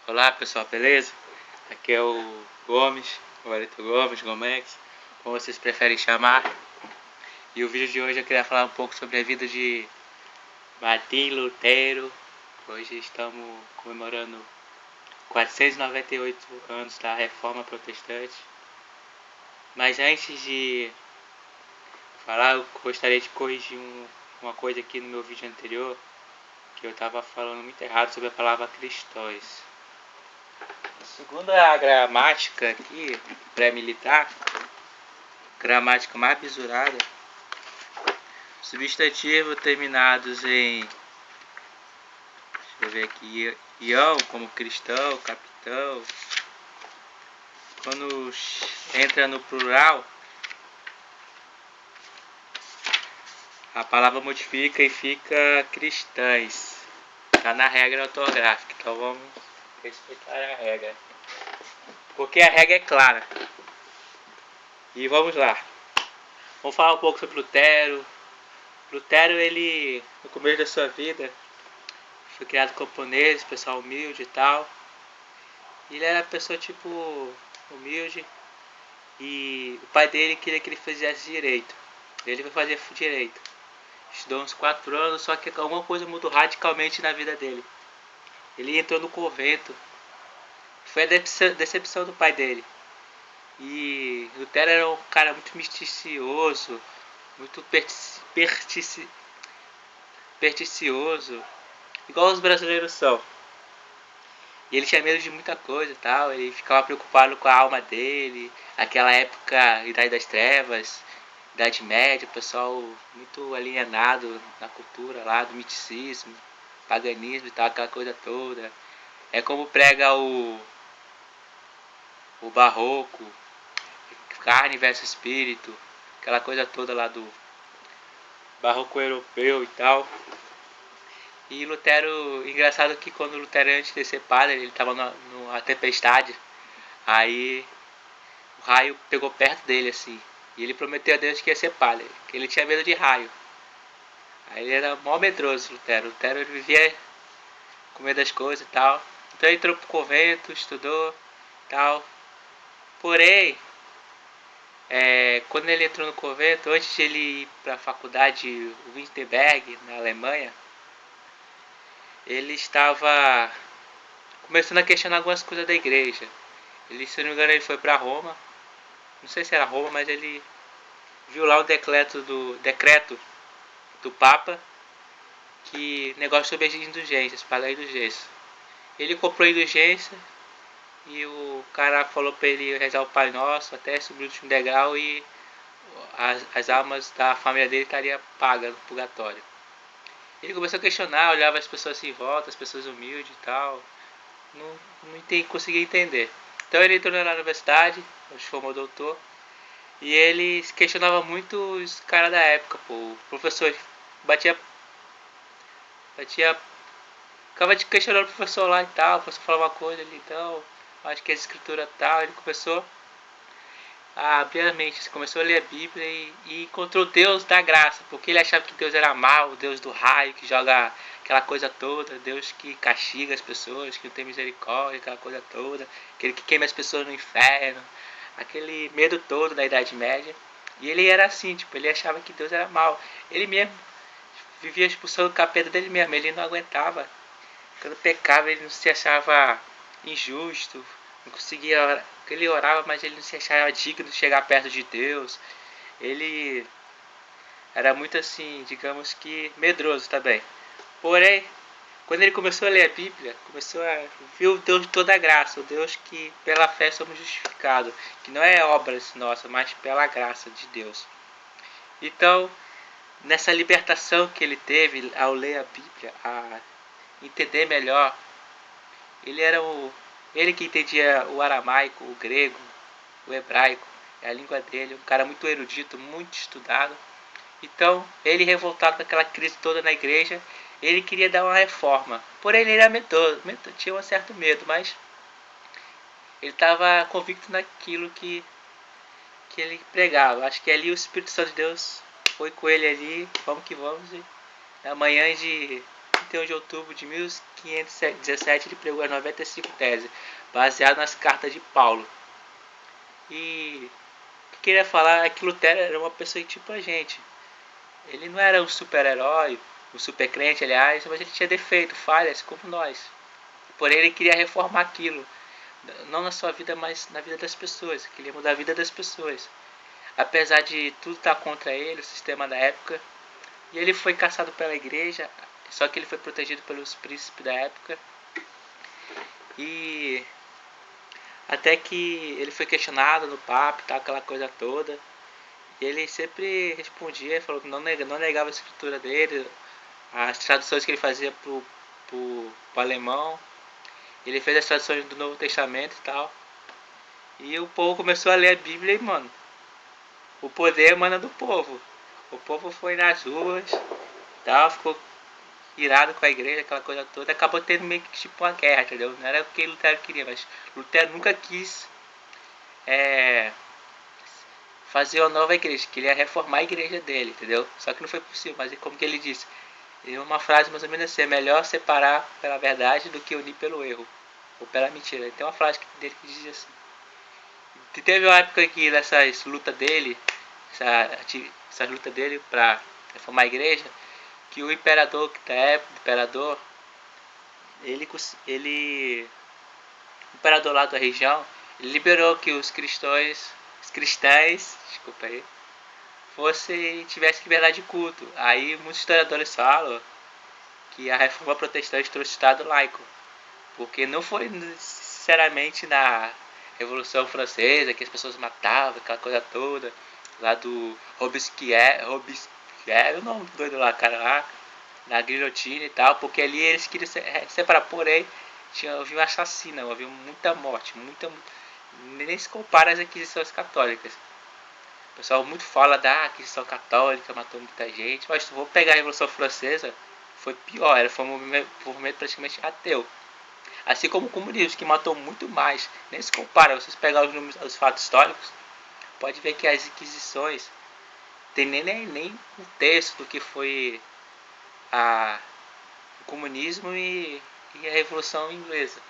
Olá pessoal, beleza? Aqui é o Gomes, o Wellington Gomes, Gomex, como vocês preferem chamar. E o vídeo de hoje eu queria falar um pouco sobre a vida de Martim Lutero. Hoje estamos comemorando 498 anos da Reforma Protestante. Mas antes de falar, eu gostaria de corrigir uma coisa aqui no meu vídeo anterior, que eu estava falando muito errado sobre a palavra cristãos. Segundo a gramática aqui, pré-militar, gramática mais bisurada, substantivo terminados em, deixa eu ver aqui, ião, como cristão, capitão, quando entra no plural, a palavra modifica e fica cristãs. Está na regra ortográfica, então vamos respeitar a regra. Porque a regra é clara. E vamos lá. Vamos falar um pouco sobre Lutero. Lutero, ele, no começo da sua vida, foi criado camponês, pessoal humilde e tal. E ele era uma pessoa tipo humilde. E o pai dele queria que ele fizesse direito. Ele foi fazer direito. Estudou uns 4 anos, só que alguma coisa mudou radicalmente na vida dele. Ele entrou no convento. Foi a decepção do pai dele. E Lutero era um cara muito misticioso, muito pernicioso, igual os brasileiros são. E ele tinha medo de muita coisa e tal, ele ficava preocupado com a alma dele, aquela época, Idade das Trevas, Idade Média, o pessoal muito alienado na cultura lá, do misticismo, paganismo e tal, aquela coisa toda. É como prega o barroco, carne versus espírito, aquela coisa toda lá do barroco europeu e tal. E Lutero, engraçado que quando Lutero, antes de ser padre, ele estava numa tempestade, aí o raio pegou perto dele assim, e ele prometeu a Deus que ia ser padre, que ele tinha medo de raio. Aí ele era mó medroso, Lutero ele vivia com medo das coisas e tal. Então ele entrou pro convento, estudou e tal. Porém, quando ele entrou no convento, antes de ele ir para a faculdade Wittenberg, na Alemanha, ele estava começando a questionar algumas coisas da igreja. Ele, se não me engano, ele foi para Roma, não sei se era Roma, mas ele viu lá o decreto do Papa, que negócio sobre as indulgências, pagar a indulgência. Ele comprou a indulgência e o cara falou para ele rezar o Pai Nosso até subir o último degrau e as almas da família dele estariam pagas no purgatório. Ele começou a questionar, olhava as pessoas assim em volta, as pessoas humildes e tal. Não conseguia entender. Então ele entrou na universidade, se formou doutor, e ele questionava muito os caras da época, pô. O professor ficava questionando o professor lá e tal, o professor falava uma coisa ali, então, acho que a escritura tal, ele começou a abrir a mente, começou a ler a Bíblia e encontrou Deus da graça, porque ele achava que Deus era mau, o Deus do raio, que joga aquela coisa toda, Deus que castiga as pessoas, que não tem misericórdia, aquela coisa toda, aquele que queima as pessoas no inferno, aquele medo todo da Idade Média. E ele era assim, tipo, ele achava que Deus era mau. Ele mesmo vivia expulsando o capeta dele mesmo, ele não aguentava. Quando pecava, ele não se achava injusto, não conseguia orar. Ele orava, mas ele não se achava digno de chegar perto de Deus. Ele era muito assim, digamos que medroso também. Porém, quando ele começou a ler a Bíblia, começou a ver o Deus de toda a graça, o Deus que pela fé somos justificados, que não é obras nossas, mas pela graça de Deus. Então, nessa libertação que ele teve ao ler a Bíblia, a entender melhor, ele que entendia o aramaico, o grego, o hebraico, é a língua dele, um cara muito erudito, muito estudado. Então, ele revoltado com aquela crise toda na igreja, ele queria dar uma reforma. Porém, ele era medroso, tinha um certo medo, mas ele estava convicto naquilo que ele pregava. Acho que ali o Espírito Santo de Deus foi com ele ali, vamos que vamos. E na manhã de 31 de outubro de 1517 ele pregou as 95 teses, baseado nas cartas de Paulo. E o que eu queria falar é que Lutero era uma pessoa tipo a gente. Ele não era um super-herói, um super-crente, aliás, mas ele tinha defeito, falhas, como nós. Porém, ele queria reformar aquilo. Não na sua vida, mas na vida das pessoas. Queria mudar a vida das pessoas. Apesar de tudo estar contra ele, o sistema da época. E ele foi caçado pela igreja, só que ele foi protegido pelos príncipes da época. E até que ele foi questionado no Papa, tal, aquela coisa toda. E ele sempre respondia, falou que não negava a escritura dele, as traduções que ele fazia pro alemão. Ele fez as traduções do Novo Testamento e tal. E o povo começou a ler a Bíblia e, mano, o poder emana do povo. O povo foi nas ruas, tal, ficou irado com a igreja, aquela coisa toda. Acabou tendo meio que tipo uma guerra, entendeu? Não era o que Lutero queria, mas Lutero nunca quis fazer uma nova igreja, queria reformar a igreja dele, entendeu? Só que não foi possível, mas como que ele disse? Uma frase mais ou menos assim: é melhor separar pela verdade do que unir pelo erro, ou pela mentira. Tem uma frase dele que diz assim. E teve uma época que nessas lutas dele, essa luta dele para reformar a igreja, que o imperador que da época, o imperador lá da região, ele liberou que os cristãos, desculpa aí, tivesse liberdade de culto. Aí muitos historiadores falam que a reforma protestante trouxe o Estado laico, porque não foi sinceramente na Revolução Francesa que as pessoas matavam, aquela coisa toda, lá do Robespierre, o nome do doido lá, cara lá, na guilhotina e tal, porque ali eles queriam separar, porém havia um assassino, havia muita morte, nem se compara às Inquisições católicas. O pessoal muito fala da Inquisição Católica, matou muita gente, mas se for pegar a Revolução Francesa, foi pior, foi um movimento praticamente ateu. Assim como o comunismo, que matou muito mais, nem se compara. Vocês pegar os números, os fatos históricos, pode ver que as Inquisições tem nem um terço do que foi o comunismo e a Revolução Inglesa.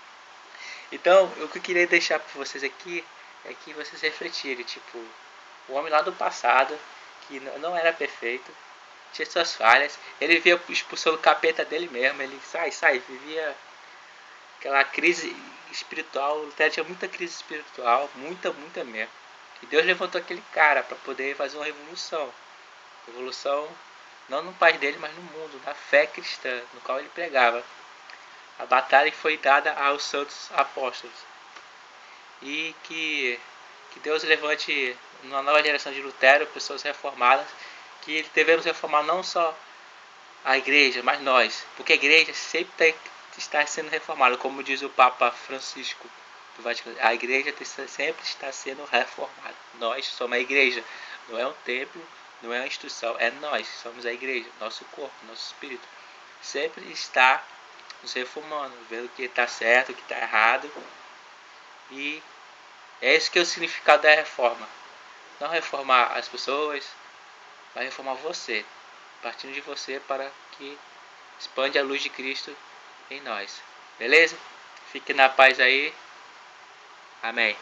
Então, o que eu queria deixar para vocês aqui é que vocês refletirem, tipo, o homem lá do passado, que não era perfeito, tinha suas falhas, ele via expulsando o capeta dele mesmo, ele vivia aquela crise espiritual. O Lutero tinha muita crise espiritual, muita mesmo. E Deus levantou aquele cara para poder fazer uma revolução. Revolução não no país dele, mas no mundo, da fé cristã, no qual ele pregava. A batalha que foi dada aos santos apóstolos. E que Deus levante uma nova geração de Lutero, pessoas reformadas, que devemos reformar não só a igreja, mas nós. Porque a igreja sempre está sendo reformada, como diz o Papa Francisco do Vaticano. A igreja sempre está sendo reformada. Nós somos a igreja. Não é um templo, não é uma instituição, é nós, somos a igreja, nosso corpo, nosso espírito. Sempre está nos reformando, vendo o que está certo, o que está errado. E é esse que é o significado da reforma. Não reformar as pessoas, mas reformar você, partindo de você, para que expande a luz de Cristo em nós. Beleza? Fique na paz aí. Amém.